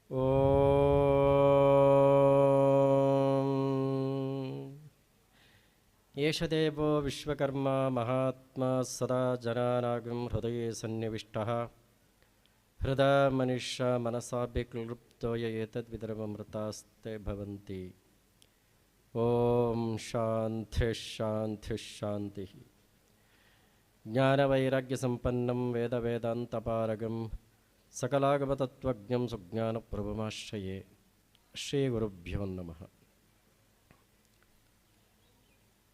ಓಂ ಏಷದೇವೋ ವಿಶ್ವಕರ್ಮ ಮಹಾತ್ಮ ಸದಾ ಜನಾನಾಗಂ ಹೃದಯೇ ಸನ್ನಿವಿಷ್ಟಃ ಹೃದಯ ಮನುಷ್ಯ ಮನಸಾಭಿಕ್ಲುಪ್ತೋ ಏತದ್ವಿದರಮೃತಾಸ್ತೆ ಭವಂತಿ. ಓಂ ಶಾಂತಿ ಶಾಂತಿ ಶಾಂತಿ. ಜ್ಞಾನವೈರಾಗ್ಯಸಂಪನ್ನಂ ವೇದವೇದಾಂತಪಾರಗಂ ಸಕಲಾಗಮತತ್ವಜ್ಞಂ ಸುಜ್ಞಾನಪ್ರಭುಮಾಶ್ರಯೇ. ಶ್ರೀ ಗುರುಭ್ಯೋ ನಮಃ.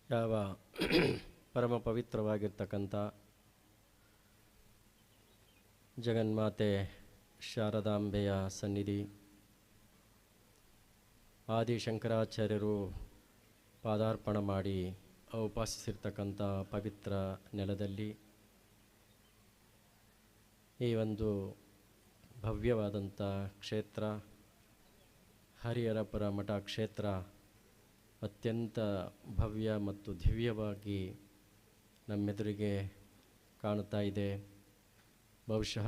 ಯಾವ ಪರಮ ಪವಿತ್ರವಾಗಿರ್ತಕ್ಕಂಥ ಜಗನ್ಮಾತೆ ಶಾರದಾಂಬೆಯ ಸನ್ನಿಧಿ, ಆದಿಶಂಕರಾಚಾರ್ಯರು ಪಾದಾರ್ಪಣ ಮಾಡಿ ಉಪಾಸಿಸಿರ್ತಕ್ಕಂಥ ಪವಿತ್ರ ನೆಲದಲ್ಲಿ ಈ ಒಂದು ಭವ್ಯವಾದಂಥ ಕ್ಷೇತ್ರ ಹರಿಹರಪುರ ಮಠ ಕ್ಷೇತ್ರ ಅತ್ಯಂತ ಭವ್ಯ ಮತ್ತು ದಿವ್ಯವಾಗಿ ನಮ್ಮೆದುರಿಗೆ ಕಾಣುತ್ತಾ ಇದೆ. ಬಹುಶಃ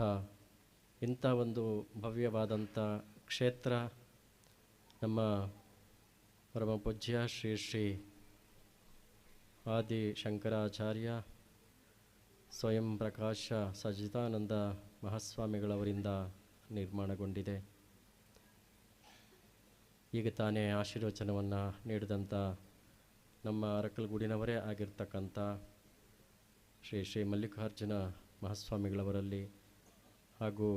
ಇಂಥ ಒಂದು ಭವ್ಯವಾದಂಥ ಕ್ಷೇತ್ರ ನಮ್ಮ ಪರಮ ಪೂಜ್ಯ ಶ್ರೀ ಶ್ರೀ ಆದಿ ಶಂಕರಾಚಾರ್ಯ ಸ್ವಯಂ ಪ್ರಕಾಶ ಸಚ್ಚಿದಾನಂದ ಮಹಾಸ್ವಾಮಿಗಳವರಿಂದ ನಿರ್ಮಾಣಗೊಂಡಿದೆ. ಈಗ ತಾನೇ ಆಶೀರ್ವಚನವನ್ನು ನೀಡಿದಂಥ ನಮ್ಮ ಅರಕಲಗೂಡಿನವರೇ ಆಗಿರ್ತಕ್ಕಂಥ ಶ್ರೀ ಶ್ರೀ ಮಲ್ಲಿಕಾರ್ಜುನ ಮಹಾಸ್ವಾಮಿಗಳವರಲ್ಲಿ ಹಾಗೂ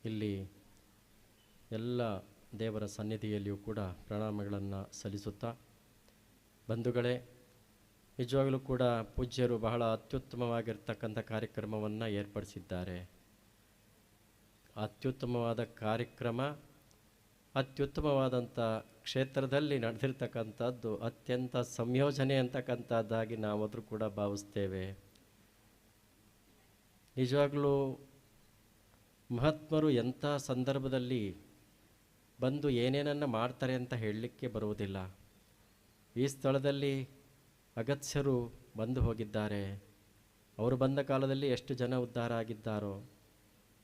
ಇಲ್ಲಿ ಎಲ್ಲ ದೇವರ ಸನ್ನಿಧಿಯಲ್ಲಿಯೂ ಕೂಡ ಪ್ರಣಾಮಗಳನ್ನು ಸಲ್ಲಿಸುತ್ತಾ, ಬಂಧುಗಳೇ, ನಿಜವಾಗಲೂ ಕೂಡ ಪೂಜ್ಯರು ಬಹಳ ಅತ್ಯುತ್ತಮವಾಗಿರ್ತಕ್ಕಂಥ ಕಾರ್ಯಕ್ರಮವನ್ನು ಏರ್ಪಡಿಸಿದ್ದಾರೆ. ಅತ್ಯುತ್ತಮವಾದ ಕಾರ್ಯಕ್ರಮ, ಅತ್ಯುತ್ತಮವಾದಂಥ ಕ್ಷೇತ್ರದಲ್ಲಿ ನಡೆದಿರ್ತಕ್ಕಂಥದ್ದು ಅತ್ಯಂತ ಸಂಯೋಜನೆ ಅಂತಕ್ಕಂಥದ್ದಾಗಿ ನಾವಾದರೂ ಕೂಡ ಭಾವಿಸ್ತೇವೆ. ನಿಜವಾಗಲೂ ಮಹಾತ್ಮರು ಎಂಥ ಸಂದರ್ಭದಲ್ಲಿ ಬಂದು ಏನೇನನ್ನು ಮಾಡ್ತಾರೆ ಅಂತ ಹೇಳಲಿಕ್ಕೆ ಬರುವುದಿಲ್ಲ. ಈ ಸ್ಥಳದಲ್ಲಿ ಅಗತ್ಯರು ಬಂದು ಹೋಗಿದ್ದಾರೆ. ಅವರು ಬಂದ ಕಾಲದಲ್ಲಿ ಎಷ್ಟು ಜನ ಉದ್ಧಾರ ಆಗಿದ್ದಾರೋ,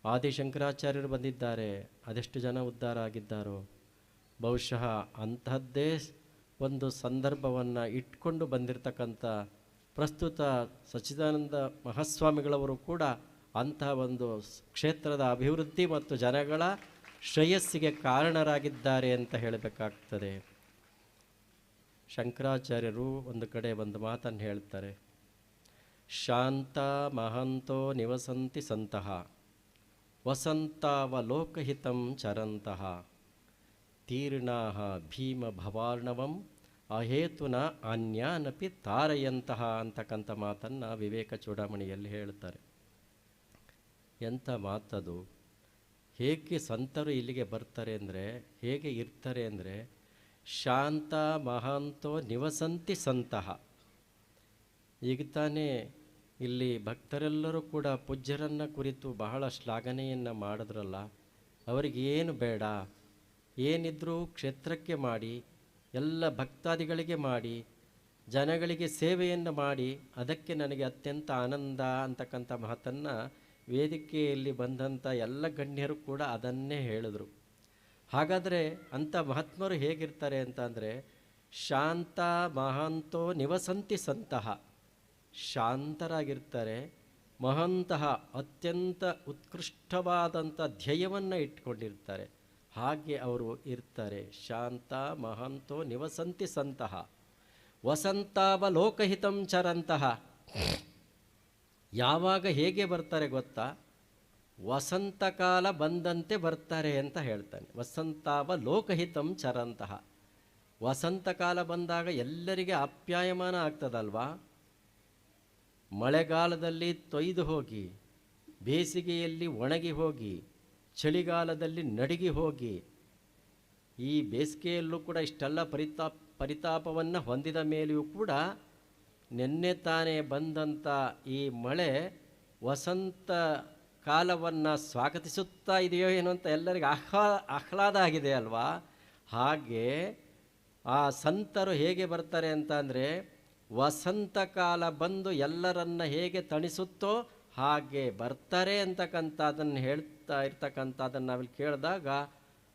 ಆದಿಶಂಕರಾಚಾರ್ಯರು ಬಂದಿದ್ದಾರೆ, ಅದೆಷ್ಟು ಜನ ಉದ್ಧಾರ ಆಗಿದ್ದಾರೋ. ಬಹುಶಃ ಅಂತಹದ್ದೇ ಒಂದು ಸಂದರ್ಭವನ್ನು ಇಟ್ಕೊಂಡು ಬಂದಿರತಕ್ಕಂಥ ಪ್ರಸ್ತುತ ಸಚ್ಚಿದಾನಂದ ಮಹಾಸ್ವಾಮಿಗಳವರು ಕೂಡ ಅಂತಹ ಒಂದು ಕ್ಷೇತ್ರದ ಅಭಿವೃದ್ಧಿ ಮತ್ತು ಜನಗಳ ಶ್ರೇಯಸ್ಸಿಗೆ ಕಾರಣರಾಗಿದ್ದಾರೆ ಅಂತ ಹೇಳಬೇಕಾಗ್ತದೆ. ಶಂಕರಾಚಾರ್ಯರು ಒಂದು ಕಡೆ ಒಂದು ಮಾತನ್ನು ಹೇಳ್ತಾರೆ, ಶಾಂತ ಮಹಂತೋ ನಿವಸಂತಿ ಸಂತಹ ವಸಂತಾವಲೋಕಹಿತಂ ಚರಂತಹ ತೀರ್ಣಾಹ ಭೀಮ ಭವಾರ್ಣವಂ ಅಹೇತುನ ಅನ್ಯಾನಪಿ ತಾರಯಂತಹ ಅಂತಕ್ಕಂಥ ಮಾತನ್ನು ವಿವೇಕ ಚೂಡಾಮಣಿಯಲ್ಲಿ ಹೇಳ್ತಾರೆ. ಎಂಥ ಮಾತದು! ಹೇಗೆ ಸಂತರು ಇಲ್ಲಿಗೆ ಬರ್ತಾರೆ ಅಂದರೆ, ಹೇಗೆ ಇರ್ತಾರೆ ಅಂದರೆ, ಶಾಂತ ಮಹಾಂತೋ ನಿವಸಂತಿ ಸಂತಹ. ಈಗ ತಾನೇ ಇಲ್ಲಿ ಭಕ್ತರೆಲ್ಲರೂ ಕೂಡ ಪೂಜ್ಯರನ್ನು ಕುರಿತು ಬಹಳ ಶ್ಲಾಘನೆಯನ್ನು ಮಾಡಿದ್ರಲ್ಲ. ಅವರಿಗೇನು ಬೇಡ, ಏನಿದ್ರೂ ಕ್ಷೇತ್ರಕ್ಕೆ ಮಾಡಿ, ಎಲ್ಲ ಭಕ್ತಾದಿಗಳಿಗೆ ಮಾಡಿ, ಜನಗಳಿಗೆ ಸೇವೆಯನ್ನು ಮಾಡಿ, ಅದಕ್ಕೆ ನನಗೆ ಅತ್ಯಂತ ಆನಂದ ಅಂತಕ್ಕಂಥ ಮಾತನ್ನು ವೇದಿಕೆಯಲ್ಲಿ ಬಂದಂಥ ಎಲ್ಲ ಗಣ್ಯರು ಕೂಡ ಅದನ್ನೇ ಹೇಳಿದ್ರು. ಹಾಗಾದರೆ ಅಂಥ ಮಹಾತ್ಮರು ಹೇಗಿರ್ತಾರೆ ಅಂತಂದರೆ, ಶಾಂತ ಮಹಾಂತೋ ನಿವಸಂತಿ ಸಂತಹ, ಶಾಂತರಾಗಿರ್ತಾರೆ. ಮಹಂತಹ, ಅತ್ಯಂತ ಉತ್ಕೃಷ್ಟವಾದಂಥ ಧ್ಯೇಯವನ್ನು ಇಟ್ಕೊಂಡಿರ್ತಾರೆ. ಹಾಗೆ ಅವರು ಇರ್ತಾರೆ. ಶಾಂತ ಮಹಂತೋ ನಿವಸಂತಿ ಸಂತಹ ವಸಂತಾವಲೋಕಹಿತಂ ಚರಂತಹ. ಯಾವಾಗ ಹೇಗೆ ಬರ್ತಾರೆ ಗೊತ್ತಾ? ವಸಂತಕಾಲ ಬಂದಂತೆ ಬರ್ತಾರೆ ಅಂತ ಹೇಳ್ತಾನೆ. ವಸಂತಾವಲೋಕಹಿತಂ ಚರಂತಹ. ವಸಂತಕಾಲ ಬಂದಾಗ ಎಲ್ಲರಿಗೆ ಆಪ್ಯಾಯಮಾನ ಆಗ್ತದಲ್ವಾ. ಮಳೆಗಾಲದಲ್ಲಿ ತೊಯ್ದು ಹೋಗಿ, ಬೇಸಿಗೆಯಲ್ಲಿ ಒಣಗಿ ಹೋಗಿ, ಚಳಿಗಾಲದಲ್ಲಿ ನಡುಗಿ ಹೋಗಿ, ಈ ಬೇಸಿಗೆಯಲ್ಲೂ ಕೂಡ ಇಷ್ಟೆಲ್ಲ ಪರಿತಾಪವನ್ನು ಹೊಂದಿದ ಮೇಲೆಯೂ ಕೂಡ ನಿನ್ನೆ ತಾನೇ ಬಂದಂಥ ಈ ಮಳೆ ವಸಂತ ಕಾಲವನ್ನು ಸ್ವಾಗತಿಸುತ್ತಾ ಇದೆಯೋ ಏನೋ ಅಂತ ಎಲ್ಲರಿಗೆ ಆಹ್ಲಾದ ಆಗಿದೆ ಅಲ್ವಾ. ಹಾಗೆ ಆ ಸಂತರು ಹೇಗೆ ಬರ್ತಾರೆ ಅಂತ ಅಂದರೆ, ವಸಂತ ಕಾಲ ಬಂದು ಎಲ್ಲರನ್ನ ಹೇಗೆ ತಣಿಸುತ್ತೋ ಹಾಗೆ ಬರ್ತಾರೆ ಅಂತಕ್ಕಂಥದ್ದನ್ನು ಹೇಳ್ತಾ ಇರ್ತಕ್ಕಂಥದ್ದನ್ನು ನಾವಿಲ್ಲಿ ಕೇಳಿದಾಗ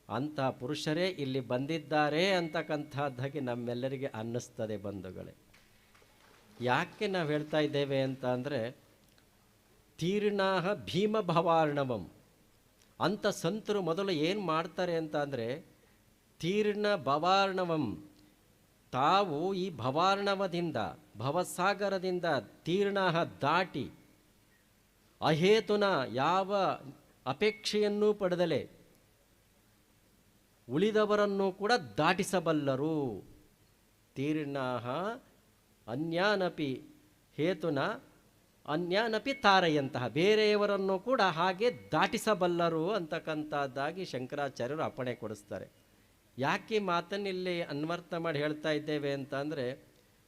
ಅಂತಹ ಪುರುಷರೇ ಇಲ್ಲಿ ಬಂದಿದ್ದಾರೆ ಅಂತಕ್ಕಂಥದ್ದಾಗಿ ನಮ್ಮೆಲ್ಲರಿಗೆ ಅನ್ನಿಸ್ತದೆ ಬಂಧುಗಳೇ. ಯಾಕೆ ನಾವು ಹೇಳ್ತಾ ಇದ್ದೇವೆ ಅಂತ ಅಂದರೆ, ತೀರ್ಣಾಹ ಭೀಮ ಭವಾರ್ಣವಂ ಅಂತ ಸಂತರು ಮೊದಲು ಏನು ಮಾಡ್ತಾರೆ ಅಂತ ಅಂದರೆ, ತೀರ್ಣ ಭವಾರ್ಣವಂ, ತಾವು ಈ ಭವಾರ್ಣವದಿಂದ ಭವಸಾಗರದಿಂದ ತೀರ್ಣಾಹ ದಾಟಿ ಅಹೇತುನ ಯಾವ ಅಪೇಕ್ಷೆಯನ್ನೂ ಪಡೆದಲೆ ಉಳಿದವರನ್ನು ಕೂಡ ದಾಟಿಸಬಲ್ಲರು. ತೀರ್ಣಾಹ ಅನ್ಯಾನಪಿ ಹೇತುನ ಅನ್ಯಾನಪಿ ತಾರೆಯಂತಹ, ಬೇರೆಯವರನ್ನು ಕೂಡ ಹಾಗೆ ದಾಟಿಸಬಲ್ಲರು ಅಂತಕ್ಕಂಥದ್ದಾಗಿ ಶಂಕರಾಚಾರ್ಯರು ಅಪ್ಪಣೆ ಕೊಡಿಸ್ತಾರೆ. ಯಾಕೆ ಮಾತನ್ನಿಲ್ಲಿ ಅನ್ವರ್ಥ ಮಾಡಿ ಹೇಳ್ತಾ ಇದ್ದೇವೆ ಅಂತ ಅಂದರೆ,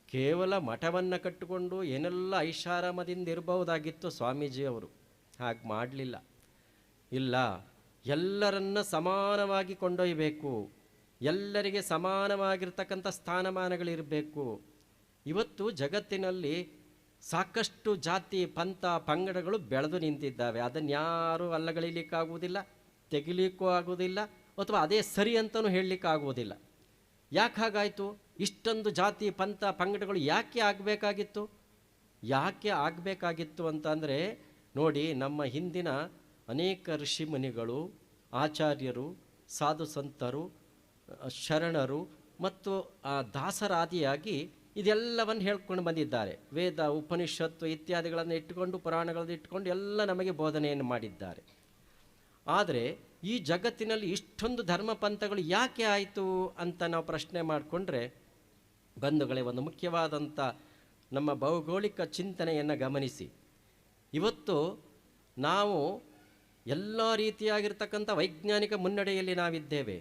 ಕೇವಲ ಮಠವನ್ನು ಕಟ್ಟಿಕೊಂಡು ಏನೆಲ್ಲ ಐಷಾರಾಮದಿಂದ ಇರಬಹುದಾಗಿತ್ತು ಸ್ವಾಮೀಜಿಯವರು. ಹಾಗೆ ಮಾಡಲಿಲ್ಲ. ಇಲ್ಲ, ಎಲ್ಲರನ್ನ ಸಮಾನವಾಗಿ ಕೊಂಡೊಯ್ಯಬೇಕು, ಎಲ್ಲರಿಗೆ ಸಮಾನವಾಗಿರ್ತಕ್ಕಂಥ ಸ್ಥಾನಮಾನಗಳಿರಬೇಕು. ಇವತ್ತು ಜಗತ್ತಿನಲ್ಲಿ ಸಾಕಷ್ಟು ಜಾತಿ ಪಂಥ ಪಂಗಡಗಳು ಬೆಳೆದು ನಿಂತಿದ್ದಾವೆ. ಅದನ್ನು ಯಾರೂ ಅಲ್ಲಗಳಿಲಿಕ್ಕಾಗುವುದಿಲ್ಲ, ತೆಗಿಲಿಕ್ಕೂ ಆಗುವುದಿಲ್ಲ, ಅಥವಾ ಅದೇ ಸರಿ ಅಂತಲೂ ಹೇಳಲಿಕ್ಕಾಗುವುದಿಲ್ಲ. ಯಾಕೆ ಹಾಗಾಯಿತು? ಇಷ್ಟೊಂದು ಜಾತಿ ಪಂಥ ಪಂಗಡಗಳು ಯಾಕೆ ಆಗಬೇಕಾಗಿತ್ತು? ಯಾಕೆ ಆಗಬೇಕಾಗಿತ್ತು ಅಂತಂದರೆ, ನೋಡಿ, ನಮ್ಮ ಹಿಂದಿನ ಅನೇಕ ಋಷಿಮುನಿಗಳು, ಆಚಾರ್ಯರು, ಸಾಧು ಸಂತರು, ಶರಣರು ಮತ್ತು ದಾಸರಾದಿಯಾಗಿ ಇದೆಲ್ಲವನ್ನು ಹೇಳ್ಕೊಂಡು ಬಂದಿದ್ದಾರೆ. ವೇದ ಉಪನಿಷತ್ತು ಇತ್ಯಾದಿಗಳನ್ನು ಇಟ್ಟುಕೊಂಡು, ಪುರಾಣಗಳನ್ನು ಇಟ್ಟುಕೊಂಡು ಎಲ್ಲ ನಮಗೆ ಬೋಧನೆಯನ್ನು ಮಾಡಿದ್ದಾರೆ. ಆದರೆ ಈ ಜಗತ್ತಿನಲ್ಲಿ ಇಷ್ಟೊಂದು ಧರ್ಮ ಪಂಥಗಳು ಯಾಕೆ ಆಯಿತು ಅಂತ ನಾವು ಪ್ರಶ್ನೆ ಮಾಡಿಕೊಂಡ್ರೆ, ಬಂಧುಗಳೇ, ಒಂದು ಮುಖ್ಯವಾದಂಥ ನಮ್ಮ ಭೌಗೋಳಿಕ ಚಿಂತನೆಯನ್ನು ಗಮನಿಸಿ. ಇವತ್ತು ನಾವು ಎಲ್ಲ ರೀತಿಯಾಗಿರ್ತಕ್ಕಂಥ ವೈಜ್ಞಾನಿಕ ಮುನ್ನಡೆಯಲ್ಲಿ ನಾವಿದ್ದೇವೆ.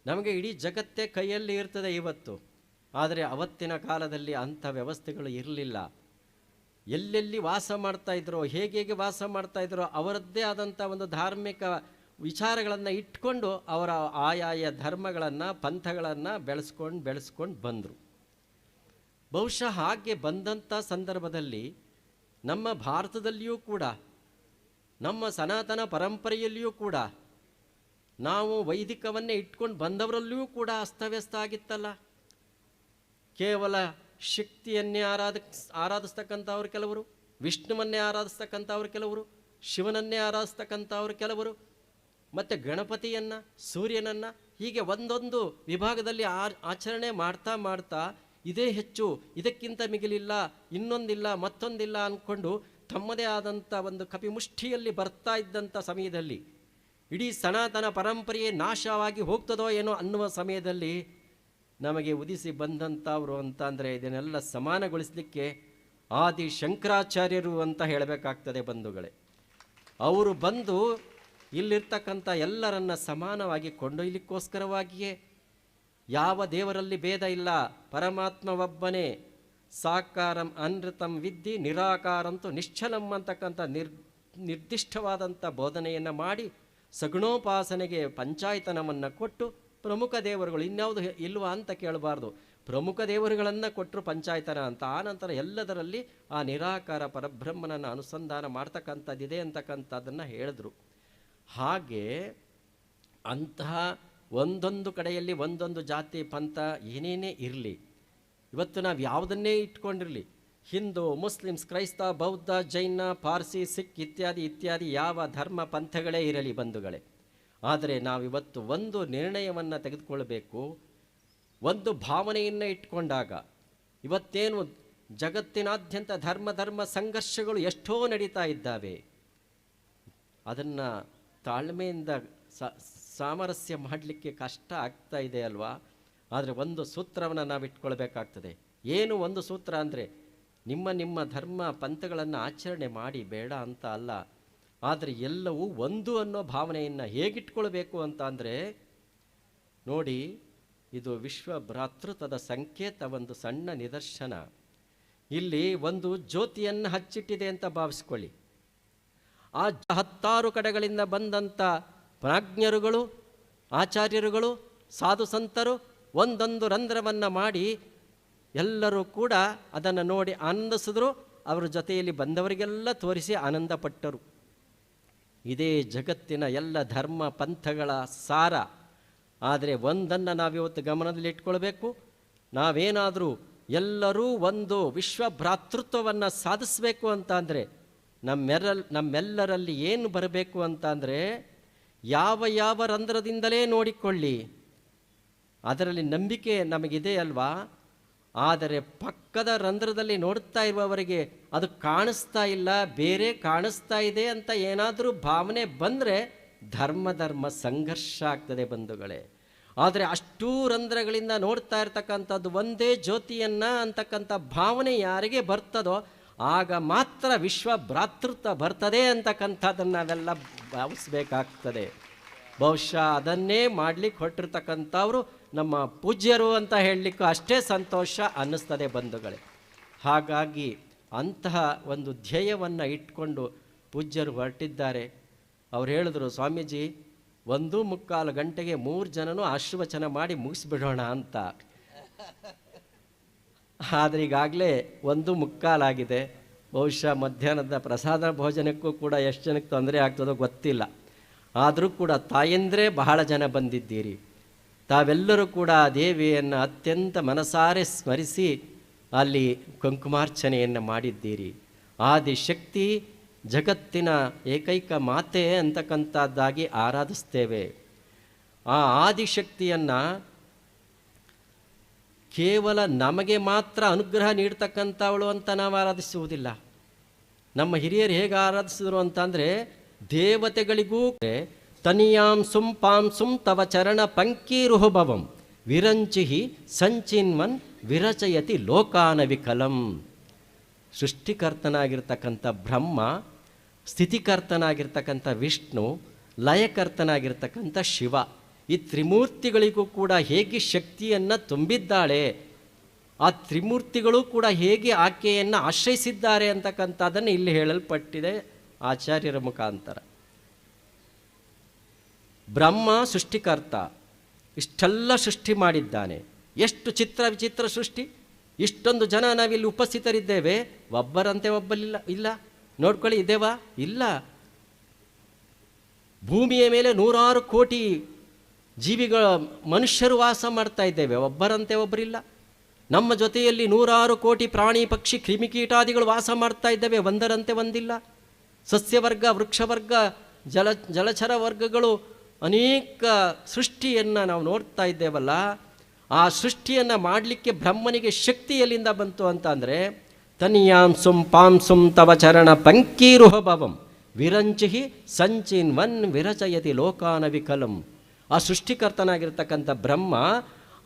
ನಮಗೆ ಇಡೀ ಜಗತ್ತೇ ಕೈಯಲ್ಲಿ ಇರ್ತದೆ ಇವತ್ತು. ಆದರೆ ಅವತ್ತಿನ ಕಾಲದಲ್ಲಿ ಅಂಥ ವ್ಯವಸ್ಥೆಗಳು ಇರಲಿಲ್ಲ. ಎಲ್ಲೆಲ್ಲಿ ವಾಸ ಮಾಡ್ತಾಯಿದ್ರೋ, ಹೇಗೆ ವಾಸ ಮಾಡ್ತಾಯಿದ್ರೋ, ಅವರದ್ದೇ ಆದಂಥ ಒಂದು ಧಾರ್ಮಿಕ ವಿಚಾರಗಳನ್ನು ಇಟ್ಕೊಂಡು ಅವರ ಆಯಾಯ ಧರ್ಮಗಳನ್ನು ಪಂಥಗಳನ್ನು ಬೆಳೆಸ್ಕೊಂಡು ಬಂದರು. ಬಹುಶಃ ಹಾಗೆ ಬಂದಂಥ ಸಂದರ್ಭದಲ್ಲಿ ನಮ್ಮ ಭಾರತದಲ್ಲಿಯೂ ಕೂಡ, ನಮ್ಮ ಸನಾತನ ಪರಂಪರೆಯಲ್ಲಿಯೂ ಕೂಡ, ನಾವು ವೈದಿಕವನ್ನೇ ಇಟ್ಕೊಂಡು ಬಂದವರಲ್ಲಿಯೂ ಕೂಡ ಅಸ್ತವ್ಯಸ್ತ ಆಗಿತ್ತಲ್ಲ. ಕೇವಲ ಶಕ್ತಿಯನ್ನೇ ಆರಾಧಿಸ್ತಕ್ಕಂಥವ್ರು ಕೆಲವರು, ವಿಷ್ಣುವನ್ನೇ ಆರಾಧಿಸ್ತಕ್ಕಂಥವ್ರು ಕೆಲವರು, ಶಿವನನ್ನೇ ಆರಾಧಿಸ್ತಕ್ಕಂಥವ್ರು ಕೆಲವರು, ಮತ್ತು ಗಣಪತಿಯನ್ನು, ಸೂರ್ಯನನ್ನು, ಹೀಗೆ ಒಂದೊಂದು ವಿಭಾಗದಲ್ಲಿ ಆಚರಣೆ ಮಾಡ್ತಾ ಇದೇ ಹೆಚ್ಚು, ಇದಕ್ಕಿಂತ ಮಿಗಿಲಿಲ್ಲ, ಇನ್ನೊಂದಿಲ್ಲ, ಮತ್ತೊಂದಿಲ್ಲ ಅಂದ್ಕೊಂಡು ತಮ್ಮದೇ ಆದಂಥ ಒಂದು ಕಪಿಮುಷ್ಟಿಯಲ್ಲಿ ಬರ್ತಾ ಇದ್ದಂಥ ಸಮಯದಲ್ಲಿ, ಇಡೀ ಸನಾತನ ಪರಂಪರೆಯೇ ನಾಶವಾಗಿ ಹೋಗ್ತದೋ ಏನೋ ಅನ್ನುವ ಸಮಯದಲ್ಲಿ ನಮಗೆ ಉದಿಸಿ ಬಂದಂಥವ್ರು ಅಂತ ಅಂದರೆ, ಇದನ್ನೆಲ್ಲ ಸಮಾನಗೊಳಿಸಲಿಕ್ಕೆ ಆದಿ ಶಂಕರಾಚಾರ್ಯರು ಅಂತ ಹೇಳಬೇಕಾಗ್ತದೆ ಬಂಧುಗಳೇ. ಅವರು ಬಂದು ಇಲ್ಲಿರ್ತಕ್ಕಂಥ ಎಲ್ಲರನ್ನ ಸಮಾನವಾಗಿ ಕೊಂಡೊಯ್ಯಲಿಕ್ಕೋಸ್ಕರವಾಗಿಯೇ, ಯಾವ ದೇವರಲ್ಲಿ ಭೇದ ಇಲ್ಲ, ಪರಮಾತ್ಮ ಒಬ್ಬನೇ, ಸಾಕಾರಂ ಅನೃತಂ ವಿದ್ಧಿ ನಿರಾಕಾರಂತೂ ನಿಶ್ಚಲಂ ಅಂತಕ್ಕಂಥ ನಿರ್ದಿಷ್ಟವಾದಂಥ ಬೋಧನೆಯನ್ನು ಮಾಡಿ ಸಗುಣೋಪಾಸನೆಗೆ ಪಂಚಾಯತನವನ್ನು ಕೊಟ್ಟು, ಪ್ರಮುಖ ದೇವರುಗಳು ಇನ್ಯಾವುದು ಇಲ್ವಾ ಅಂತ ಕೇಳಬಾರ್ದು, ಪ್ರಮುಖ ದೇವರುಗಳನ್ನು ಕೊಟ್ಟರು ಪಂಚಾಯತನ ಅಂತ. ಆನಂತರ ಎಲ್ಲದರಲ್ಲಿ ಆ ನಿರಾಕಾರ ಪರಬ್ರಹ್ಮನನ್ನು ಅನುಸಂಧಾನ ಮಾಡ್ತಕ್ಕಂಥದ್ದಿದೆ ಅಂತಕ್ಕಂಥದ್ದನ್ನು ಹೇಳಿದ್ರು. ಹಾಗೆ ಅಂತಹ ಒಂದೊಂದು ಕಡೆಯಲ್ಲಿ ಒಂದೊಂದು ಜಾತಿ ಪಂಥ ಏನೇನೇ ಇರಲಿ, ಇವತ್ತು ನಾವು ಯಾವುದನ್ನೇ ಇಟ್ಕೊಂಡಿರಲಿ, ಹಿಂದೂ, ಮುಸ್ಲಿಮ್ಸ್, ಕ್ರೈಸ್ತ, ಬೌದ್ಧ, ಜೈನ, ಪಾರ್ಸಿ, ಸಿಖ್ ಇತ್ಯಾದಿ ಯಾವ ಧರ್ಮ ಪಂಥಗಳೇ ಇರಲಿ ಬಂಧುಗಳೇ, ಆದರೆ ನಾವಿವತ್ತು ಒಂದು ನಿರ್ಣಯವನ್ನು ತೆಗೆದುಕೊಳ್ಬೇಕು. ಒಂದು ಭಾವನೆಯನ್ನು ಇಟ್ಕೊಂಡಾಗ, ಇವತ್ತೇನು ಜಗತ್ತಿನಾದ್ಯಂತ ಧರ್ಮ ಸಂಘರ್ಷಗಳು ಎಷ್ಟೋ ನಡೀತಾ ಇದ್ದಾವೆ, ಅದನ್ನು ತಾಳ್ಮೆಯಿಂದ ಸಾಮರಸ್ಯ ಮಾಡಲಿಕ್ಕೆ ಕಷ್ಟ ಆಗ್ತಾ ಇದೆ ಅಲ್ವಾ. ಆದರೆ ಒಂದು ಸೂತ್ರವನ್ನು ನಾವು ಇಟ್ಕೊಳ್ಬೇಕಾಗ್ತದೆ. ಏನು ಒಂದು ಸೂತ್ರ ಅಂದರೆ, ನಿಮ್ಮ ಧರ್ಮ ಪಂಥಗಳನ್ನು ಆಚರಣೆ ಮಾಡಿ ಬೇಡ ಅಂತ ಅಲ್ಲ, ಆದರೆ ಎಲ್ಲವೂ ಒಂದು ಅನ್ನೋ ಭಾವನೆಯನ್ನು ಹೇಗಿಟ್ಕೊಳ್ಬೇಕು ಅಂತ ಅಂದರೆ, ನೋಡಿ, ಇದು ವಿಶ್ವ ಭ್ರಾತೃತ್ವದ ಸಂಕೇತ, ಒಂದು ಸಣ್ಣ ನಿದರ್ಶನ. ಇಲ್ಲಿ ಒಂದು ಜ್ಯೋತಿಯನ್ನು ಹಚ್ಚಿಟ್ಟಿದೆ ಅಂತ ಭಾವಿಸ್ಕೊಳ್ಳಿ. ಆ 10 ಕಡೆಗಳಿಂದ ಬಂದಂಥ ಪ್ರಾಜ್ಞರುಗಳು, ಆಚಾರ್ಯರುಗಳು, ಸಾಧು ಸಂತರು ಒಂದೊಂದು ರಂಧ್ರವನ್ನು ಮಾಡಿ ಎಲ್ಲರೂ ಕೂಡ ಅದನ್ನು ನೋಡಿ ಆನಂದಿಸಿದ್ರು. ಅವರ ಜೊತೆಯಲ್ಲಿ ಬಂದವರಿಗೆಲ್ಲ ತೋರಿಸಿ ಆನಂದಪಟ್ಟರು. ಇದೇ ಜಗತ್ತಿನ ಎಲ್ಲ ಧರ್ಮ ಪಂಥಗಳ ಸಾರ. ಆದರೆ ಒಂದನ್ನು ನಾವಿವತ್ತು ಗಮನದಲ್ಲಿ ಇಟ್ಕೊಳ್ಬೇಕು, ನಾವೇನಾದರೂ ಎಲ್ಲರೂ ಒಂದು ವಿಶ್ವ ಭ್ರಾತೃತ್ವವನ್ನು ಸಾಧಿಸಬೇಕು ಅಂತ ಅಂದರೆ ನಮ್ಮೆಲ್ಲರಲ್ಲಿ ಏನು ಬರಬೇಕು ಅಂತ ಅಂದರೆ, ಯಾವ ರಂಧ್ರದಿಂದಲೇ ನೋಡಿಕೊಳ್ಳಿ, ಅದರಲ್ಲಿ ನಂಬಿಕೆ ನಮಗಿದೆ ಅಲ್ವಾ. ಆದರೆ ಪಕ್ಕದ ರಂಧ್ರದಲ್ಲಿ ನೋಡ್ತಾ ಇರುವವರಿಗೆ ಅದು ಕಾಣಿಸ್ತಾ ಇಲ್ಲ, ಬೇರೆ ಕಾಣಿಸ್ತಾ ಇದೆ ಅಂತ ಏನಾದರೂ ಭಾವನೆ ಬಂದರೆ ಧರ್ಮ ಸಂಘರ್ಷ ಆಗ್ತದೆ ಬಂಧುಗಳೇ. ಆದರೆ ಅಷ್ಟೂ ರಂಧ್ರಗಳಿಂದ ನೋಡ್ತಾ ಇರ್ತಕ್ಕಂಥದ್ದು ಒಂದೇ ಜ್ಯೋತಿಯನ್ನು ಅಂತಕ್ಕಂಥ ಭಾವನೆ ಯಾರಿಗೆ ಬರ್ತದೋ ಆಗ ಮಾತ್ರ ವಿಶ್ವ ಭ್ರಾತೃತ್ವ ಬರ್ತದೆ ಅಂತಕ್ಕಂಥದ್ದನ್ನು ನಾವೆಲ್ಲ ಭಾವಿಸ್ಬೇಕಾಗ್ತದೆ. ಬಹುಶಃ ಅದನ್ನೇ ಮಾಡಲಿಕ್ಕೆ ಹೊರಟಿರ್ತಕ್ಕಂಥವ್ರು ನಮ್ಮ ಪೂಜ್ಯರು ಅಂತ ಹೇಳಲಿಕ್ಕೂ ಅಷ್ಟೇ ಸಂತೋಷ ಅನ್ನಿಸ್ತದೆ ಬಂಧುಗಳೇ. ಹಾಗಾಗಿ ಅಂತಹ ಒಂದು ಧ್ಯೇಯವನ್ನು ಇಟ್ಕೊಂಡು ಪೂಜ್ಯರು ಹೊರಟಿದ್ದಾರೆ. ಅವ್ರು ಹೇಳಿದ್ರು, ಸ್ವಾಮೀಜಿ 1:45 ಗಂಟೆಗೆ 3 ಜನನೂ ಆಶೀರ್ವಚನ ಮಾಡಿ ಮುಗಿಸ್ಬಿಡೋಣ ಅಂತ. ಆದರೆ ಈಗಾಗಲೇ 1:45 ಆಗಿದೆ. ಬಹುಶಃ ಮಧ್ಯಾಹ್ನದ ಪ್ರಸಾದ ಭೋಜನಕ್ಕೂ ಕೂಡ ಎಷ್ಟು ಜನಕ್ಕೆ ತೊಂದರೆ ಆಗ್ತದೋ ಗೊತ್ತಿಲ್ಲ. ಆದರೂ ಕೂಡ ತಾಯಂದ್ರೆ ಬಹಳ ಜನ ಬಂದಿದ್ದೀರಿ. ತಾವೆಲ್ಲರೂ ಕೂಡ ದೇವಿಯನ್ನು ಅತ್ಯಂತ ಮನಸಾರೆ ಸ್ಮರಿಸಿ ಅಲ್ಲಿ ಕುಂಕುಮಾರ್ಚನೆಯನ್ನು ಮಾಡಿದ್ದೀರಿ. ಆದಿಶಕ್ತಿ ಜಗತ್ತಿನ ಏಕೈಕ ಮಾತೆ ಅಂತಕ್ಕಂಥದ್ದಾಗಿ ಆರಾಧಿಸ್ತೇವೆ. ಆ ಆದಿಶಕ್ತಿಯನ್ನು ಕೇವಲ ನಮಗೆ ಮಾತ್ರ ಅನುಗ್ರಹ ನೀಡ್ತಕ್ಕಂಥವಳು ಅಂತ ನಾವು ಆರಾಧಿಸುವುದಿಲ್ಲ. ನಮ್ಮ ಹಿರಿಯರು ಹೇಗೆ ಆರಾಧಿಸಿದ್ರು ಅಂತಂದರೆ, ದೇವತೆಗಳಿಗೂ ತನಿಯಾಂ ಸುಂ ಪಾಂ ಸುಂ ತವ ಚರಣ ಪಂಕೀರುಹುಭವಂ ವಿರಂಚಿಹಿ ಸಂಚಿನ್ವನ್ ವಿರಚಯತಿ ಲೋಕಾನ ವಿಕಲಂ. ಸೃಷ್ಟಿಕರ್ತನಾಗಿರ್ತಕ್ಕಂಥ ಬ್ರಹ್ಮ, ಸ್ಥಿತಿಕರ್ತನಾಗಿರ್ತಕ್ಕಂಥ ವಿಷ್ಣು, ಲಯಕರ್ತನಾಗಿರ್ತಕ್ಕಂಥ ಶಿವ, ಈ ತ್ರಿಮೂರ್ತಿಗಳಿಗೂ ಕೂಡ ಹೇಗೆ ಶಕ್ತಿಯನ್ನು ತುಂಬಿದ್ದಾಳೆ, ಆ ತ್ರಿಮೂರ್ತಿಗಳು ಕೂಡ ಹೇಗೆ ಆಕೆಯನ್ನು ಆಶ್ರಯಿಸಿದ್ದಾರೆ ಅಂತಕ್ಕಂಥದ್ದನ್ನು ಇಲ್ಲಿ ಹೇಳಲ್ಪಟ್ಟಿದೆ ಆಚಾರ್ಯರ ಮುಖಾಂತರ. ಬ್ರಹ್ಮ ಸೃಷ್ಟಿಕರ್ತ, ಇಷ್ಟೆಲ್ಲ ಸೃಷ್ಟಿ ಮಾಡಿದ್ದಾನೆ. ಎಷ್ಟು ಚಿತ್ರ ವಿಚಿತ್ರ ಸೃಷ್ಟಿ. ಇಷ್ಟೊಂದು ಜನ ನಾವಿಲ್ಲಿ ಉಪಸ್ಥಿತರಿದ್ದೇವೆ, ಒಬ್ಬರಂತೆ ಒಬ್ಬಲಿಲ್ಲ ಇಲ್ಲ. ನೋಡ್ಕೊಳ್ಳಿ, ಇದ್ದೇವಾ? ಇಲ್ಲ. ಭೂಮಿಯ ಮೇಲೆ 100 ಕೋಟಿ ಜೀವಿಗಳ ಮನುಷ್ಯರು ವಾಸ ಮಾಡ್ತಾ ಇದ್ದೇವೆ, ಒಬ್ಬರಂತೆ ಒಬ್ಬರಿಲ್ಲ. ನಮ್ಮ ಜೊತೆಯಲ್ಲಿ 100 ಕೋಟಿ ಪ್ರಾಣಿ ಪಕ್ಷಿ ಕ್ರಿಮಿಕೀಟಾದಿಗಳು ವಾಸ ಮಾಡ್ತಾ ಇದ್ದೇವೆ, ಒಂದರಂತೆ ಒಂದಿಲ್ಲ. ಸಸ್ಯವರ್ಗ, ವೃಕ್ಷವರ್ಗ, ಜಲಚರ ವರ್ಗಗಳು, ಅನೇಕ ಸೃಷ್ಟಿಯನ್ನು ನಾವು ನೋಡ್ತಾ ಇದ್ದೇವಲ್ಲ. ಆ ಸೃಷ್ಟಿಯನ್ನು ಮಾಡಲಿಕ್ಕೆ ಬ್ರಹ್ಮನಿಗೆ ಶಕ್ತಿ ಎಲ್ಲಿಂದ ಬಂತು ಅಂತ ಅಂದರೆ, ತನಿಯಾಂ ಸುಂ ಪಾಂ ಸುಂ ತವ ಚರಣ ಪಂಕೀರುಹಭವಂ ವಿರಂಚಿಹಿ ಸಂಚಿನ್ವನ್ ವಿರಚಯತಿ ಲೋಕಾನ ವಿಕಲಂ. ಆ ಸೃಷ್ಟಿಕರ್ತನಾಗಿರ್ತಕ್ಕಂಥ ಬ್ರಹ್ಮ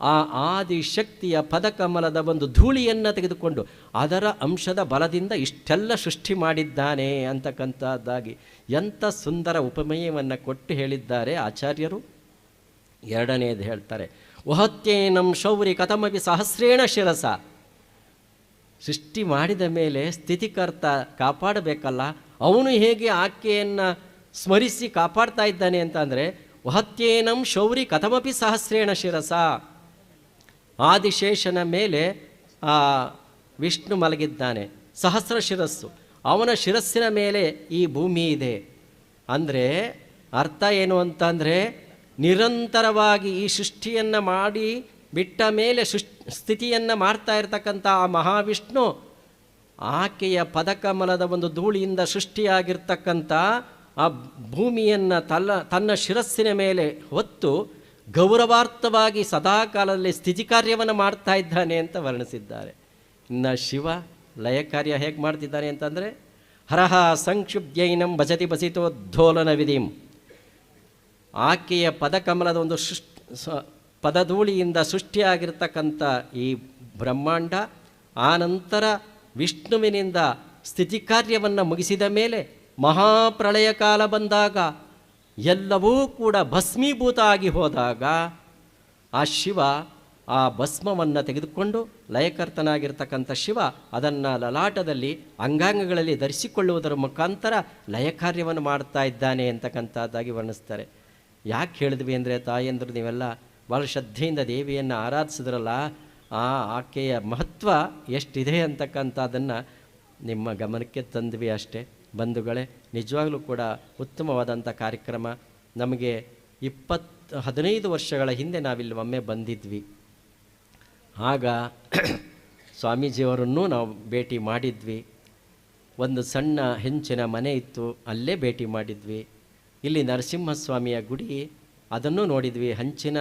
ಆ ಆದಿಶಕ್ತಿಯ ಪದಕಮಲದ ಒಂದು ಧೂಳಿಯನ್ನು ತೆಗೆದುಕೊಂಡು ಅದರ ಅಂಶದ ಬಲದಿಂದ ಇಷ್ಟೆಲ್ಲ ಸೃಷ್ಟಿ ಮಾಡಿದ್ದಾನೆ ಅಂತಕ್ಕಂಥದ್ದಾಗಿ ಎಂಥ ಸುಂದರ ಉಪಮೇಯವನ್ನು ಕೊಟ್ಟು ಹೇಳಿದ್ದಾರೆ ಆಚಾರ್ಯರು. ಎರಡನೇದು ಹೇಳ್ತಾರೆ, ವಹತ್ಯೇನಂ ಶೌರಿ ಕಥಮಪಿ ಸಹಸ್ರೇಣ ಶಿರಸ. ಸೃಷ್ಟಿ ಮಾಡಿದ ಮೇಲೆ ಸ್ಥಿತಿಕರ್ತ ಕಾಪಾಡಬೇಕಲ್ಲ, ಅವನು ಹೇಗೆ ಆಕೆಯನ್ನು ಸ್ಮರಿಸಿ ಕಾಪಾಡ್ತಾ ಇದ್ದಾನೆ ಅಂತಂದರೆ, ವಹತ್ಯೇನಂ ಶೌರಿ ಕಥಮಪಿ ಸಹಸ್ರೇಣ ಶಿರಸ. ಆದಿಶೇಷನ ಮೇಲೆ ವಿಷ್ಣು ಮಲಗಿದ್ದಾನೆ, ಸಹಸ್ರ ಶಿರಸ್ಸು, ಅವನ ಶಿರಸ್ಸಿನ ಮೇಲೆ ಈ ಭೂಮಿ ಇದೆ. ಅಂದರೆ ಅರ್ಥ ಏನು ಅಂತಂದರೆ, ನಿರಂತರವಾಗಿ ಈ ಸೃಷ್ಟಿಯನ್ನು ಮಾಡಿ ಬಿಟ್ಟ ಮೇಲೆ ಸ್ಥಿತಿಯನ್ನು ಮಾಡ್ತಾ ಇರತಕ್ಕಂಥ ಆ ಮಹಾವಿಷ್ಣು ಆಕೆಯ ಪದಕಮಲದ ಒಂದು ಧೂಳಿಯಿಂದ ಸೃಷ್ಟಿಯಾಗಿರ್ತಕ್ಕಂಥ ಆ ಭೂಮಿಯನ್ನು ತನ್ನ ಶಿರಸ್ಸಿನ ಮೇಲೆ ಹೊತ್ತು ಗೌರವಾರ್ಥವಾಗಿ ಸದಾಕಾಲದಲ್ಲಿ ಸ್ಥಿತಿ ಕಾರ್ಯವನ್ನು ಮಾಡ್ತಾ ಇದ್ದಾನೆ ಅಂತ ವರ್ಣಿಸಿದ್ದಾರೆ. ಇನ್ನು ಶಿವ ಲಯ ಕಾರ್ಯ ಹೇಗೆ ಮಾಡ್ತಿದ್ದಾನೆ ಅಂತಂದರೆ, ಹರಹ ಸಂಕ್ಷುಬ್ಧ್ಯೈನಂ ಭಜತಿ ಬಸಿತೋದ್ಧೋಲನ ವಿಧಿಂ. ಆಕೆಯ ಪದಕಮಲದ ಒಂದು ಪದಧೂಳಿಯಿಂದ ಸೃಷ್ಟಿಯಾಗಿರ್ತಕ್ಕಂಥ ಈ ಬ್ರಹ್ಮಾಂಡ ಆನಂತರ ವಿಷ್ಣುವಿನಿಂದ ಸ್ಥಿತಿ ಕಾರ್ಯವನ್ನು ಮುಗಿಸಿದ ಮೇಲೆ ಮಹಾಪ್ರಳಯ ಕಾಲ ಬಂದಾಗ ಎಲ್ಲವೂ ಕೂಡ ಭಸ್ಮೀಭೂತ ಆಗಿ ಹೋದಾಗ ಆ ಶಿವ ಆ ಭಸ್ಮವನ್ನು ತೆಗೆದುಕೊಂಡು, ಲಯಕರ್ತನಾಗಿರ್ತಕ್ಕಂಥ ಶಿವ ಅದನ್ನು ಲಲಾಟದಲ್ಲಿ ಅಂಗಾಂಗಗಳಲ್ಲಿ ಧರಿಸಿಕೊಳ್ಳುವುದರ ಮುಖಾಂತರ ಲಯ ಕಾರ್ಯವನ್ನು ಮಾಡ್ತಾ ಇದ್ದಾನೆ ಅಂತಕ್ಕಂಥದ್ದಾಗಿ ವರ್ಣಿಸ್ತಾರೆ. ಯಾಕೆ ಹೇಳಿದ್ವಿ ಅಂದರೆ, ತಾಯಂದರು ನೀವೆಲ್ಲ ಭಾಳ ಶ್ರದ್ಧೆಯಿಂದ ದೇವಿಯನ್ನು ಆರಾಧಿಸಿದ್ರಲ್ಲ, ಆಕೆಯ ಮಹತ್ವ ಎಷ್ಟಿದೆ ಅಂತಕ್ಕಂಥದ್ದನ್ನು ನಿಮ್ಮ ಗಮನಕ್ಕೆ ತಂದ್ವಿ ಅಷ್ಟೇ. ಬಂಧುಗಳೇ, ನಿಜವಾಗಲೂ ಕೂಡ ಉತ್ತಮವಾದಂಥ ಕಾರ್ಯಕ್ರಮ. ನಮಗೆ 15 ವರ್ಷಗಳ ಹಿಂದೆ ನಾವಿಲ್ಲಿ ಒಮ್ಮೆ ಬಂದಿದ್ವಿ. ಆಗ ಸ್ವಾಮೀಜಿಯವರನ್ನು ನಾವು ಭೇಟಿ ಮಾಡಿದ್ವಿ. ಒಂದು ಸಣ್ಣ ಹೆಂಚಿನ ಮನೆ ಇತ್ತು, ಅಲ್ಲೇ ಭೇಟಿ ಮಾಡಿದ್ವಿ. ಇಲ್ಲಿ ನರಸಿಂಹಸ್ವಾಮಿಯ ಗುಡಿ, ಅದನ್ನು ನೋಡಿದ್ವಿ. ಹಂಚಿನ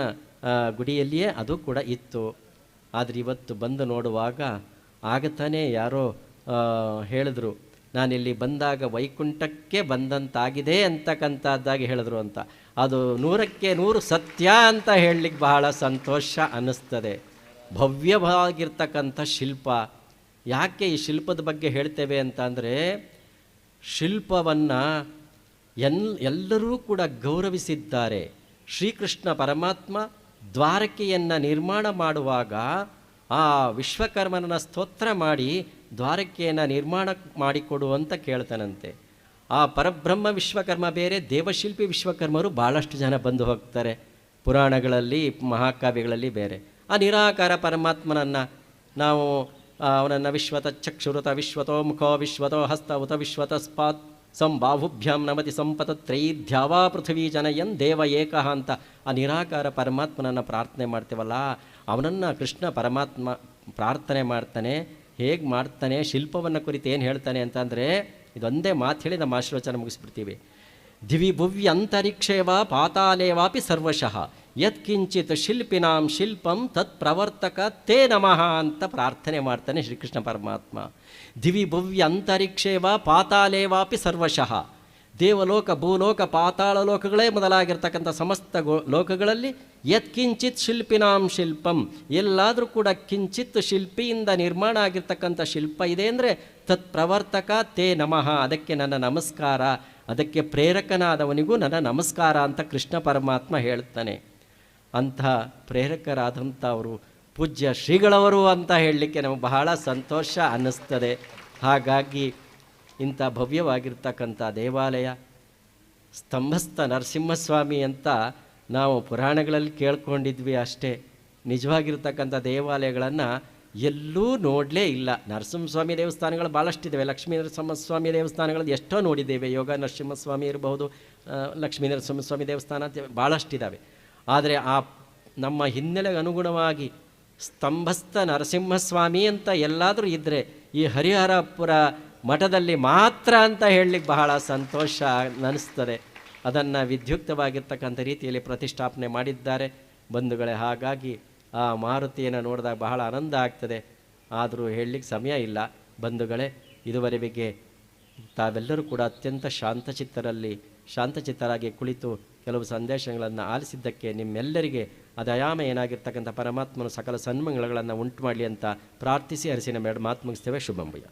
ಗುಡಿಯಲ್ಲಿಯೇ ಅದು ಕೂಡ ಇತ್ತು. ಆದರೆ ಇವತ್ತು ಬಂದು ನೋಡುವಾಗ ಆಗತಾನೆ ಯಾರೋ ಹೇಳಿದ್ರು, ನಾನಿಲ್ಲಿ ಬಂದಾಗ ವೈಕುಂಠಕ್ಕೆ ಬಂದಂತಾಗಿದೆ ಅಂತಕ್ಕಂಥದ್ದಾಗಿ ಹೇಳಿದ್ರು ಅಂತ. ಅದು 100ಕ್ಕೆ 100 ಸತ್ಯ ಅಂತ ಹೇಳಲಿಕ್ಕೆ ಬಹಳ ಸಂತೋಷ ಅನ್ನಿಸ್ತದೆ. ಭವ್ಯವಾಗಿರ್ತಕ್ಕಂಥ ಶಿಲ್ಪ. ಯಾಕೆ ಈ ಶಿಲ್ಪದ ಬಗ್ಗೆ ಹೇಳ್ತೇವೆ ಅಂತ ಅಂದರೆ, ಶಿಲ್ಪವನ್ನು ಎಲ್ಲರೂ ಕೂಡ ಗೌರವಿಸಿದ್ದಾರೆ. ಶ್ರೀಕೃಷ್ಣ ಪರಮಾತ್ಮ ದ್ವಾರಕೆಯನ್ನು ನಿರ್ಮಾಣ ಮಾಡುವಾಗ ಆ ವಿಶ್ವಕರ್ಮನ ಸ್ತೋತ್ರ ಮಾಡಿ ದ್ವಾರಕೆಯನ್ನು ನಿರ್ಮಾಣ ಮಾಡಿಕೊಡು ಅಂತ ಕೇಳ್ತಾನಂತೆ. ಆ ಪರಬ್ರಹ್ಮ ವಿಶ್ವಕರ್ಮ ಬೇರೆ, ದೇವಶಿಲ್ಪಿ ವಿಶ್ವಕರ್ಮರು ಭಾಳಷ್ಟು ಜನ ಬಂದು ಹೋಗ್ತಾರೆ ಪುರಾಣಗಳಲ್ಲಿ, ಮಹಾಕಾವ್ಯಗಳಲ್ಲಿ ಬೇರೆ. ಆ ನಿರಾಕಾರ ಪರಮಾತ್ಮನನ್ನು ನಾವು ಅವನನ್ನು ವಿಶ್ವತ ಚಕ್ಷುರುತ ವಿಶ್ವತೋ ಮುಖೋ ವಿಶ್ವತೋ ಹಸ್ತ ಉತ ವಿಶ್ವತ ಸ್ಪಾತ್ ಸಂಬಾಹುಭ್ಯಾಂ ನಮತಿ ಸಂಪತತ್ರೈಧ್ಯಾವಾ ಪೃಥ್ವೀ ಜನಯನ್ ದೇವ ಏಕಃ ಅಂತ ಆ ನಿರಾಕಾರ ಪರಮಾತ್ಮನನ್ನು ಪ್ರಾರ್ಥನೆ ಮಾಡ್ತೇವಲ್ಲ, ಅವನನ್ನು ಕೃಷ್ಣ ಪರಮಾತ್ಮ ಪ್ರಾರ್ಥನೆ ಮಾಡ್ತಾನೆ. ಹೇಗೆ ಮಾಡ್ತಾನೆ, ಶಿಲ್ಪವನ್ನು ಕುರಿತು ಏನು ಹೇಳ್ತಾನೆ ಅಂತಂದರೆ, ಇದೊಂದೇ ಮಾತು ಹೇಳಿ ನಮ್ಮ ಆಶೀರ್ವಚನ ಮುಗಿಸ್ಬಿಡ್ತೀವಿ. ದಿವಿ ಭುವ್ಯ ಅಂತರಿಕ್ಷೇವ ಪಾತಾಲೇವಾಪಿ ಸರ್ವಶಃ ಯತ್ಕಿಂಚಿತ್ ಶಿಲ್ಪಿನಾಂ ಶಿಲ್ಪಂ ತತ್ ಪ್ರವರ್ತಕ ತೇ ನಮಃ ಅಂತ ಪ್ರಾರ್ಥನೆ ಮಾಡ್ತಾನೆ ಶ್ರೀಕೃಷ್ಣ ಪರಮಾತ್ಮ. ದಿವಿ ಭುವ್ಯ ಅಂತರಿಕ್ಷೇವ ಪಾತಾಲೇವಾಪಿ ಸರ್ವಶಃ, ದೇವಲೋಕ ಭೂಲೋಕ ಪಾತಾಳ ಲೋಕಗಳೇ ಮೊದಲಾಗಿರ್ತಕ್ಕಂಥ ಸಮಸ್ತ ಲೋಕಗಳಲ್ಲಿ ಯತ್ಕಿಂಚಿತ್ ಶಿಲ್ಪಿನಾಂ ಶಿಲ್ಪಂ, ಎಲ್ಲಾದರೂ ಕೂಡ ಕಿಂಚಿತ್ ಶಿಲ್ಪಿಯಿಂದ ನಿರ್ಮಾಣ ಆಗಿರ್ತಕ್ಕಂಥ ಶಿಲ್ಪ ಇದೆ ಅಂದರೆ ತತ್ ಪ್ರವರ್ತಕ ತೇ ನಮಃ, ಅದಕ್ಕೆ ನನ್ನ ನಮಸ್ಕಾರ, ಅದಕ್ಕೆ ಪ್ರೇರಕನಾದವನಿಗೂ ನನ್ನ ನಮಸ್ಕಾರ ಅಂತ ಕೃಷ್ಣ ಪರಮಾತ್ಮ ಹೇಳ್ತಾನೆ. ಅಂಥ ಪ್ರೇರಕರಾದಂಥ ಅವರು ಪೂಜ್ಯ ಶ್ರೀಗಳವರು ಅಂತ ಹೇಳಲಿಕ್ಕೆ ನಮಗೆ ಬಹಳ ಸಂತೋಷ ಅನ್ನಿಸ್ತದೆ. ಹಾಗಾಗಿ ಇಂಥ ಭವ್ಯವಾಗಿರ್ತಕ್ಕಂಥ ದೇವಾಲಯ, ಸ್ತಂಭಸ್ಥ ನರಸಿಂಹಸ್ವಾಮಿ ಅಂತ ನಾವು ಪುರಾಣಗಳಲ್ಲಿ ಕೇಳ್ಕೊಂಡಿದ್ವಿ ಅಷ್ಟೇ. ನಿಜವಾಗಿರ್ತಕ್ಕಂಥ ದೇವಾಲಯಗಳನ್ನು ಎಲ್ಲೂ ನೋಡಲೇ ಇಲ್ಲ. ನರಸಿಂಹಸ್ವಾಮಿ ದೇವಸ್ಥಾನಗಳು ಭಾಳಷ್ಟಿದ್ದಾವೆ. ಲಕ್ಷ್ಮೀ ನರಸಿಂಹಸ್ವಾಮಿ ದೇವಸ್ಥಾನಗಳಲ್ಲಿ ಎಷ್ಟೋ ನೋಡಿದ್ದೇವೆ. ಯೋಗ ನರಸಿಂಹಸ್ವಾಮಿ ಇರಬಹುದು, ಲಕ್ಷ್ಮೀ ನರಸಿಂಹಸ್ವಾಮಿ ದೇವಸ್ಥಾನ ಅಂತ ಭಾಳಷ್ಟಿದ್ದಾವೆ. ಆದರೆ ಆ ನಮ್ಮ ಹಿನ್ನೆಲೆಗೆ ಅನುಗುಣವಾಗಿ ಸ್ತಂಭಸ್ಥ ನರಸಿಂಹಸ್ವಾಮಿ ಅಂತ ಎಲ್ಲಾದರೂ ಇದ್ದರೆ ಈ ಹರಿಹರಪುರ ಮಠದಲ್ಲಿ ಮಾತ್ರ ಅಂತ ಹೇಳಲಿಕ್ಕೆ ಬಹಳ ಸಂತೋಷ ಅನ್ನಿಸ್ತದೆ. ಅದನ್ನು ವಿದ್ಯುಕ್ತವಾಗಿರ್ತಕ್ಕಂಥ ರೀತಿಯಲ್ಲಿ ಪ್ರತಿಷ್ಠಾಪನೆ ಮಾಡಿದ್ದಾರೆ ಬಂಧುಗಳೇ. ಹಾಗಾಗಿ ಆ ಮಾರುತಿಯನ್ನು ನೋಡಿದಾಗ ಬಹಳ ಆನಂದ ಆಗ್ತದೆ. ಆದರೂ ಹೇಳಲಿಕ್ಕೆ ಸಮಯ ಇಲ್ಲ ಬಂಧುಗಳೇ. ಇದುವರೆಗೆ ತಾವೆಲ್ಲರೂ ಕೂಡ ಅತ್ಯಂತ ಶಾಂತಚಿತ್ತರಾಗಿ ಕುಳಿತು ಕೆಲವು ಸಂದೇಶಗಳನ್ನು ಆಲಿಸಿದ್ದಕ್ಕೆ ನಿಮ್ಮೆಲ್ಲರಿಗೆ ಅದಯಾಮ ಏನಾಗಿರ್ತಕ್ಕಂಥ ಪರಮಾತ್ಮನು ಸಕಲ ಸನ್ಮಂಗಳಗಳನ್ನು ಉಂಟು ಮಾಡಲಿ ಅಂತ ಪ್ರಾರ್ಥಿಸಿ ಹರಿಸಿನ ಮಾತು ಮುಗಿಸ್ತೇವೆ. ಶುಭಂಭಯ.